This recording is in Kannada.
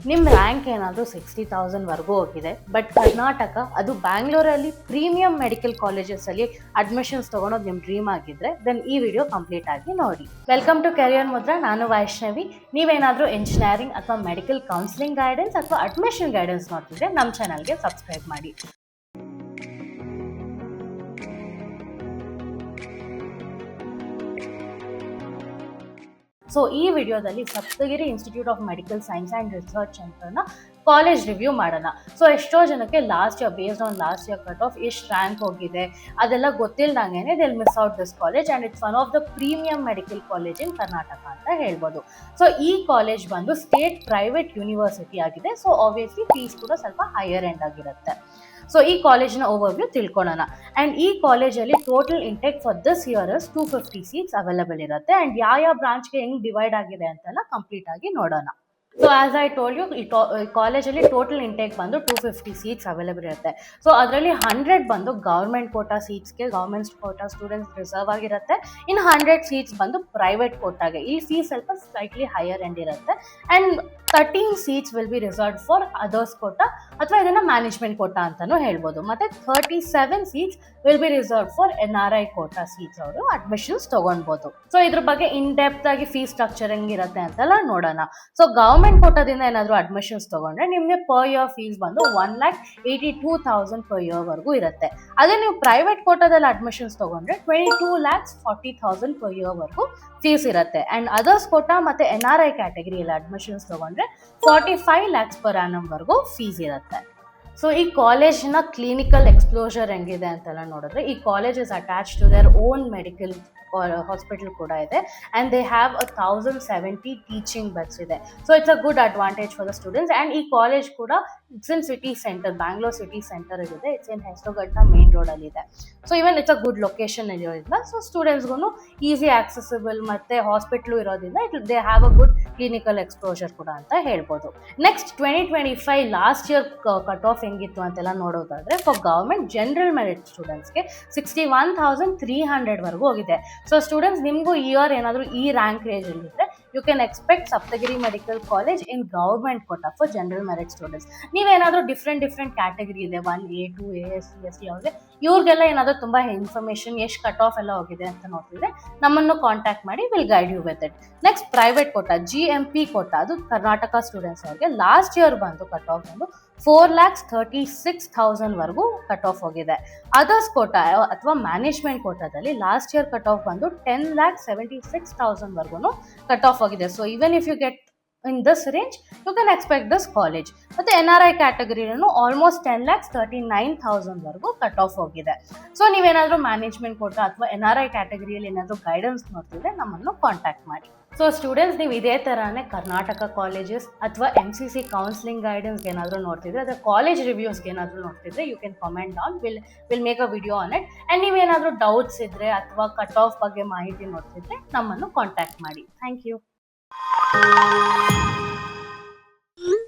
ನಿಮ್ಮ ರ್ಯಾಂಕ್ ಏನಾದರೂ 60,000ವರೆಗೂ ಹೋಗಿದೆ, ಬಟ್ ಕರ್ನಾಟಕ ಅದು ಬ್ಯಾಂಗ್ಳೂರಲ್ಲಿ ಪ್ರೀಮಿಯಂ ಮೆಡಿಕಲ್ ಕಾಲೇಜಸಲ್ಲಿ ಅಡ್ಮಿಷನ್ಸ್ ತೊಗೊಳೋದು ನಿಮ್ಮ ಡ್ರೀಮ್ ಆಗಿದ್ದರೆ ದೆನ್ ಈ ವಿಡಿಯೋ ಕಂಪ್ಲೀಟ್ ಆಗಿ ನೋಡಿ. Welcome to career Mudra. ನಾನು ವೈಷ್ಣವಿ. ನೀವೇನಾದರೂ ಇಂಜಿನಿಯರಿಂಗ್ ಅಥವಾ ಮೆಡಿಕಲ್ ಕೌನ್ಸಿಲಿಂಗ್ ಗೈಡೆನ್ಸ್ ಅಥವಾ ಅಡ್ಮಿಷನ್ ಗೈಡೆನ್ಸ್ ನೋಡ್ತಿದ್ರೆ ನಮ್ಮ ಚಾನಲ್ಗೆ ಸಬ್ಸ್ಕ್ರೈಬ್ ಮಾಡಿ. ಸೊ ಈ ವಿಡಿಯೋದಲ್ಲಿ Saptagiri institute of medical science and research ಸೆಂಟರ್ನ ಕಾಲೇಜ್ ರಿವ್ಯೂ ಮಾಡೋಣ. ಸೊ ಎಷ್ಟೋ ಜನಕ್ಕೆ last year based on last year cut off ಎಷ್ಟು ರ್ಯಾಂಕ್ ಹೋಗಿದೆ ಅದೆಲ್ಲ ಗೊತ್ತಿಲ್ಲದಂಗೆ they miss out this college and it's one of the premium medical college in Karnataka ಅಂತ ಹೇಳ್ಬೋದು. ಸೊ ಈ ಕಾಲೇಜ್ ಬಂದು ಸ್ಟೇಟ್ ಪ್ರೈವೇಟ್ ಯೂನಿವರ್ಸಿಟಿ ಆಗಿದೆ. ಸೊ ಆಬ್ವಿಯಸ್ಲಿ ಫೀಸ್ ಕೂಡ ಸ್ವಲ್ಪ ಹೈಯರ್ ಎಂಡ್ ಆಗಿರುತ್ತೆ. ಸೊ ಈ ಕಾಲೇಜ್ನ ಓವರ್ವ್ಯೂ ತಿಳ್ಕೊಳ್ಳೋಣ. ಆ್ಯಂಡ್ ಈ ಕಾಲೇಜಲ್ಲಿ total intake for this year 250 seats available ಇರುತ್ತೆ. ಆ್ಯಂಡ್ ಯಾವ ಬ್ರಾಂಚ್ಗೆ ಹೆಂಗೆ ಡಿವೈಡ್ ಆಗಿದೆ ಅಂತೆಲ್ಲ ಕಂಪ್ಲೀಟ್ ಆಗಿ ನೋಡೋಣ. So as I told you, ಈ ಕಾಲೇಜಲ್ಲಿ ಟೋಟಲ್ ಇಂಟೇಕ್ ಬಂದು 250 ಸೀಟ್ಸ್ ಅವೈಲೇಬಲ್ ಇರುತ್ತೆ. ಸೊ ಅದರಲ್ಲಿ 100 ಬಂದು ಗೌರ್ಮೆಂಟ್ ಕೋಟಾ ಸೀಟ್ಸ್ಗೆ, ಗೌರ್ಮೆಂಟ್ ಕೋಟಾ ಸ್ಟೂಡೆಂಟ್ಸ್ ರಿಸರ್ವ್ ಆಗಿರುತ್ತೆ. ಇನ್ನು 100 ಸೀಟ್ಸ್ ಬಂದು ಪ್ರೈವೇಟ್ ಕೋಟಾಗೆ. ಈ ಫೀಸ್ ಸ್ವಲ್ಪ ಸ್ಲೈಟ್ಲಿ ಹೈಯರ್ ಎಂಡ್ ಇರುತ್ತೆ. And 13 seats will be reserved for others quota ಅಥವಾ ಇದನ್ನು ಮ್ಯಾನೇಜ್ಮೆಂಟ್ ಕೋಟಾ ಅಂತಲೂ ಹೇಳ್ಬೋದು. ಮತ್ತು 37 seats will be reserved for NRI quota seats ಅವರು ಅಡ್ಮಿಷನ್ಸ್ ತೊಗೊಳ್ಬೋದು. ಸೊ ಇದ್ರ ಬಗ್ಗೆ ಇನ್ ಡೆಪ್ತ್ ಆಗಿ ಫೀಸ್ ಸ್ಟ್ರಕ್ಚರ್ ಹೆಂಗಿರುತ್ತೆ ಅಂತೆಲ್ಲ ನೋಡೋಣ. ಸೊ ಗೌರ್ಮೆಂಟ್ ಕೋಟಾದಿಂದ ಏನಾದರೂ ಅಡ್ಮಿಷನ್ಸ್ ತೊಗೊಂಡ್ರೆ ನಿಮಗೆ ಪರ್ ಇಯರ್ ಫೀಸ್ ಬಂದು 1,82,000 ಪರ್ ಇಯರ್ವರೆಗೂ ಇರುತ್ತೆ. ಅದೇ ನೀವು ಪ್ರೈವೇಟ್ ಕೋಟಾದಲ್ಲಿ ಅಡ್ಮಿಷನ್ಸ್ ತೊಗೊಂಡ್ರೆ 22,40,000 ಪರ್ ಇಯರ್ವರೆಗೂ ಫೀಸ್ ಇರುತ್ತೆ. ಆ್ಯಂಡ್ ಅದರ್ಸ್ ಕೋಟಾ ಮತ್ತು NRI ಕ್ಯಾಟಗರಿಯಲ್ಲಿ ಅಡ್ಮಿಷನ್ಸ್ ತೊಗೊಂಡ್ರೆ 45 lakhs ಪರ್ ಆ್ಯನಮ್ವರೆಗೂ ಫೀಸ್ ಇರುತ್ತೆ. ಸೊ ಈ ಕಾಲೇಜಿನ ಕ್ಲಿನಿಕಲ್ ಎಕ್ಸ್ಪ್ಲೋಜರ್ ಹೆಂಗಿದೆ ಅಂತೆಲ್ಲ ನೋಡಿದ್ರೆ, ಈ college is attach to their own medical hospital ಕೂಡ ಇದೆ. And they have 1,070 teaching beds ಇದೆ. So it's a good advantage for the students. And ಈ ಕಾಲೇಜ್ ಕೂಡ it's in city centre, Bangalore city centre ಇದೆ. ಇಟ್ಸ್ ಇನ್ ಹೆಸರುಘಟ್ಟ ಮೇನ್ ರೋಡಲ್ಲಿದೆ. So even it's a good location ಇರೋದ್ರಿಂದ ಸೊ ಸ್ಟೂಡೆಂಟ್ಸ್ಗೂ ಈಸಿ ಆಕ್ಸೆಸಿಬಲ್ ಮತ್ತು ಹಾಸ್ಪಿಟ್ಲು ಇರೋದ್ರಿಂದ they have a good clinical exposure ಕೂಡ ಅಂತ ಹೇಳ್ಬೋದು. Next 2025 last year cut off ಹೆಂಗಿತ್ತು ಅಂತೆಲ್ಲ ನೋಡೋದಾದರೆ, ಫಾರ್ ಗೌರ್ಮೆಂಟ್ ಜನರಲ್ ಮೆರಿಟ್ ಸ್ಟೂಡೆಂಟ್ಸ್ಗೆ 61,300ವರೆಗೂ ಹೋಗಿದೆ. ಸೊ ಸ್ಟೂಡೆಂಟ್ಸ್, ನಿಮಗೂ ಇಯರ್ ಏನಾದರೂ ಈ ರ್ಯಾಂಕ್ ರೇಂಜಲ್ಲಿದ್ದರೆ you can expect Saptagiri medical college in government quota for general merit students. ನೀವೇನಾದರೂ ಡಿಫ್ರೆಂಟ್ ಕ್ಯಾಟಗರಿ ಇದೆ, 1A 2A SC ಅವ್ರಿಗೆ, ಇವ್ರಿಗೆಲ್ಲ ಏನಾದರೂ ತುಂಬ ಇನ್ಫಾರ್ಮೇಷನ್ ಎಷ್ಟು ಕಟ್ ಆಫ್ ಎಲ್ಲ ಹೋಗಿದೆ ಅಂತ ನೋಡ್ತಿದ್ರೆ ನಮ್ಮನ್ನು ಕಾಂಟ್ಯಾಕ್ಟ್ ಮಾಡಿ, will guide you with it. Next private quota, GMP quota, ಅದು ಕರ್ನಾಟಕ ಸ್ಟೂಡೆಂಟ್ಸ್ ಅವ್ರಿಗೆ ಲಾಸ್ಟ್ ಇಯರ್ ಬಂದು ಕಟ್ ಆಫ್ ಬಂದು 4,36,000ವರೆಗೂ ಕಟ್ ಆಫ್ ಹೋಗಿದೆ. ಅದರ್ಸ್ ಕೋಟಾ ಅಥವಾ ಮ್ಯಾನೇಜ್ಮೆಂಟ್ ಕೋಟಾದಲ್ಲಿ ಲಾಸ್ಟ್ ಇಯರ್ ಕಟ್ ಆಫ್ ಬಂದು 10,76,000ವರೆಗೂ ಕಟ್ ಆಫ್ ಹೋಗಿದೆ. So even if you get in this range you can expect this college. ಮತ್ತೆ NRI ಕ್ಯಾಟಗರಿನೂ ಆಲ್ಮೋಸ್ಟ್ 10,39,000ವರೆಗೂ ಕಟ್ ಆಫ್ ಹೋಗಿದೆ. ಸೊ ನೀವೇನಾದರೂ ಮ್ಯಾನೇಜ್ಮೆಂಟ್ ಕೋಟಾ ಅಥವಾ NRI ಕ್ಯಾಟಗರಿಯಲ್ಲಿ ಏನಾದರೂ ಗೈಡೆನ್ಸ್ ನೋಡ್ತಿದ್ರೆ ನಮ್ಮನ್ನು ಕಾಂಟ್ಯಾಕ್ಟ್ ಮಾಡಿ. ಸೊ ಸ್ಟೂಡೆಂಟ್ಸ್, ನೀವು ಇದೇ ಥರನೇ ಕರ್ನಾಟಕ ಕಾಲೇಜಸ್ ಅಥವಾ MCC ಕೌನ್ಸಿಲಿಂಗ್ ಗೈಡೆನ್ಸ್ಗೆ ಏನಾದರೂ ನೋಡ್ತಿದ್ರೆ, ಅಥವಾ ಕಾಲೇಜ್ ರಿವ್ಯೂಸ್ಗೆ ಏನಾದರೂ ನೋಡ್ತಿದ್ರೆ you can comment down, will make a video on it. And ನೀವೇನಾದರೂ ಡೌಟ್ಸ್ ಇದ್ದರೆ ಅಥವಾ ಕಟ್ ಆಫ್ ಬಗ್ಗೆ ಮಾಹಿತಿ ನೋಡ್ತಿದ್ರೆ ನಮ್ಮನ್ನು ಕಾಂಟ್ಯಾಕ್ಟ್ ಮಾಡಿ. Thank you.